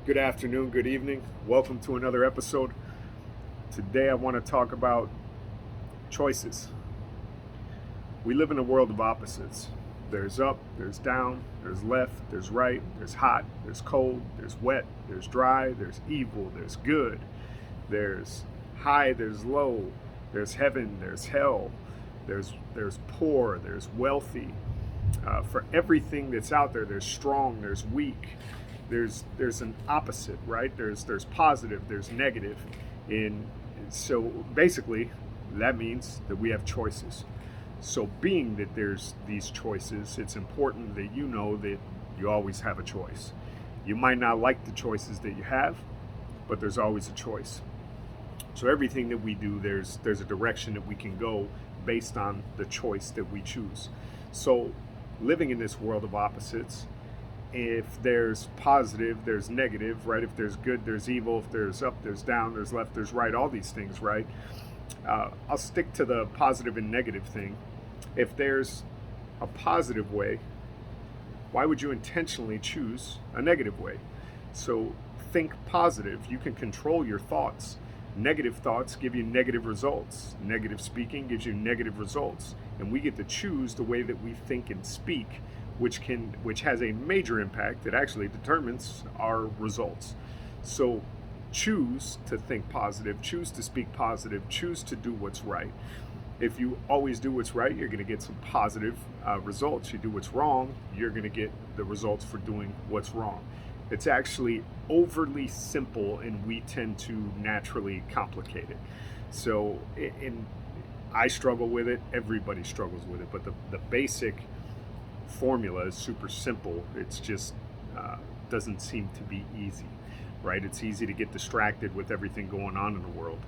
Good afternoon, good evening. Welcome to another episode. Today I want to talk about choices. We live in a world of opposites. There's up, there's down, there's left, there's right, there's hot, there's cold, there's wet, there's dry, there's evil, there's good, there's high, there's low, there's heaven, there's hell, there's poor, there's wealthy. For everything that's out there, there's strong, there's weak, there's an opposite, right? There's positive, there's negative. In so basically, that means that we have choices. So being that there's these choices, it's important that you know that you always have a choice. You might not like the choices that you have, but there's always a choice. So everything that we do, there's a direction that we can go based on the choice that we choose. So living in this world of opposites, if there's positive, there's negative, right? If there's good, there's evil. If there's up, there's down, there's left, there's right, all these things, right? I'll stick to the positive and negative thing. If there's a positive way, why would you intentionally choose a negative way? So think positive. You can control your thoughts. Negative thoughts give you negative results. Negative speaking gives you negative results. And we get to choose the way that we think and speak, which has a major impact. It actually determines our results. So choose to think positive, choose to speak positive, choose to do what's right. If you always do what's right, you're going to get some positive results. You do what's wrong, you're going to get the results for doing what's wrong. It's actually overly simple, and we tend to naturally complicate it. So, I struggle with it. Everybody struggles with it. But the basic formula is super simple. It's just doesn't seem to be easy, right? It's easy to get distracted with everything going on in the world.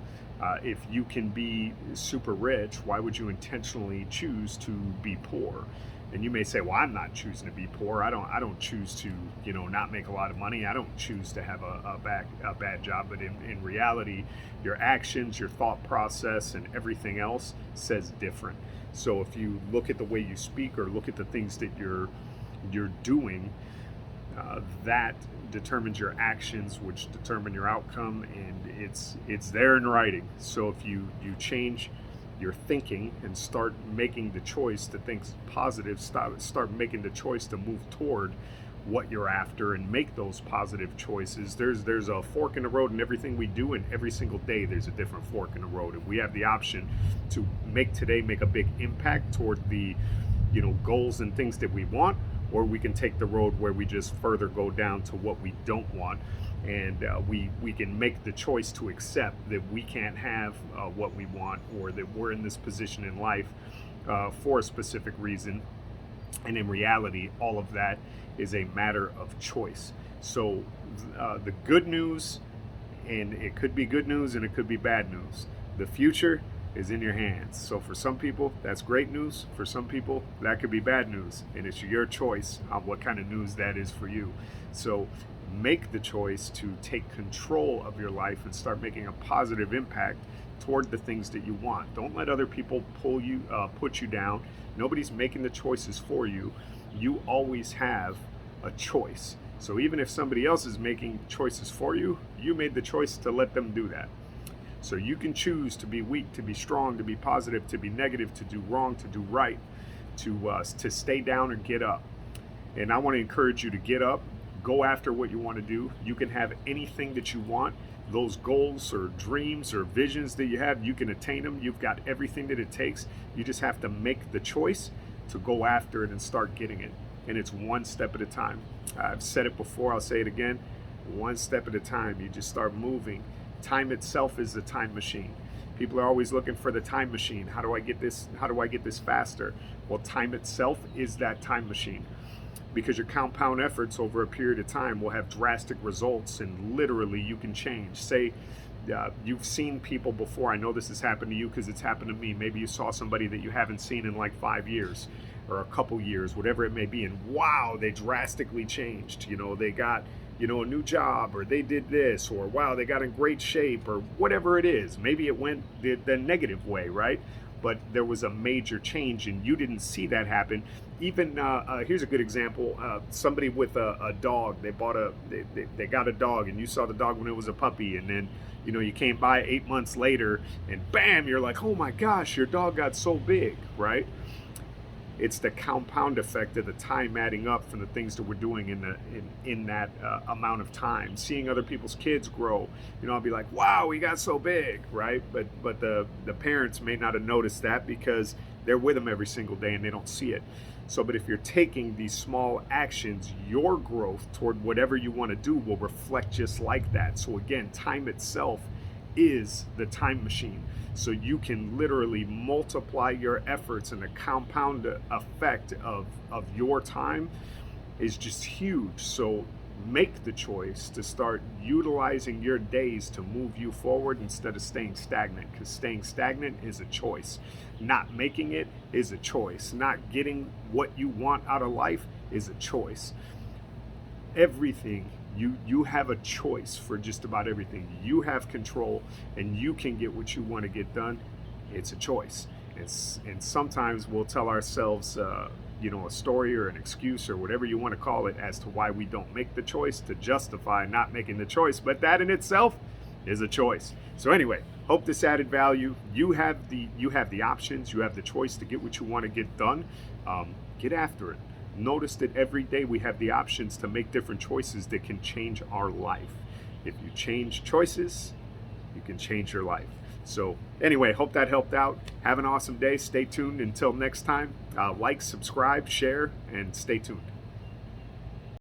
If you can be super rich, why would you intentionally choose to be poor? And you may say, well, I'm not choosing to be poor. I don't choose to, not make a lot of money. I don't choose to have a bad job. But in reality, your actions, your thought process, and everything else says different. So if you look at the way you speak or look at the things that you're doing, that determines your actions, which determine your outcome, and it's there in writing. So if you change your thinking and start making the choice to think positive, start making the choice to move toward what you're after and make those positive choices. There's a fork in the road in everything we do, and every single day there's a different fork in the road, and we have the option to make a big impact toward the goals and things that we want, or we can take the road where we just further go down to what we don't want. And we can make the choice to accept that we can't have what we want, or that we're in this position in life for a specific reason. And in reality, all of that is a matter of choice. So the good news, and it could be good news and it could be bad news, the future is in your hands. So for some people, that's great news. For some people, that could be bad news. And it's your choice on what kind of news that is for you. So make the choice to take control of your life and start making a positive impact toward the things that you want. Don't let other people put you down. Nobody's making the choices for you. You always have a choice. So even if somebody else is making choices for you, you made the choice to let them do that. So you can choose to be weak, to be strong, to be positive, to be negative, to do wrong, to do right, to stay down or get up. And I want to encourage you to get up, go after what you want to do. You can have anything that you want. Those goals or dreams or visions that you have, you can attain them. You've got everything that it takes. You just have to make the choice to go after it and start getting it. And it's one step at a time. I've said it before, I'll say it again. One step at a time. You just start moving. Time itself is a time machine. People are always looking for the time machine. How do I get this? How do I get this faster? Well, time itself is that time machine, because your compound efforts over a period of time will have drastic results, and literally you can change. Say you've seen people before. I know this has happened to you because it's happened to me. Maybe you saw somebody that you haven't seen in like 5 years or a couple years, whatever it may be, and wow, they drastically changed. They got a new job, or they did this, or wow, they got in great shape, or whatever it is. Maybe it went the negative way, right? but there was a major change and you didn't see that happen. Even here's a good example. Somebody with a dog, they got a dog, and you saw the dog when it was a puppy, and then you came by 8 months later and bam, you're like, oh my gosh, your dog got so big, right? It's the compound effect of the time adding up from the things that we're doing in that amount of time. Seeing other people's kids grow, I'll be like, wow, he got so big, right? But the parents may not have noticed that because they're with them every single day and they don't see it. So, but if you're taking these small actions, your growth toward whatever you want to do will reflect just like that. So again, time itself is the time machine. So you can literally multiply your efforts, and the compound effect of your time is just huge. So make the choice to start utilizing your days to move you forward instead of staying stagnant, because staying stagnant is a choice. Not making it is a choice. Not getting what you want out of life is a choice. Everything, you have a choice for just about everything. You have control and you can get what you want to get done. It's a choice. And sometimes we'll tell ourselves a story or an excuse or whatever you want to call it as to why we don't make the choice to justify not making the choice, but that in itself is a choice. So anyway, hope this added value. You have the options, you have the choice to get what you want to get done. Get after it. Notice that every day we have the options to make different choices that can change our life. If you change choices, you can change your life. So anyway, hope that helped out. Have an awesome day. Stay tuned until next time. Like, subscribe, share, and stay tuned.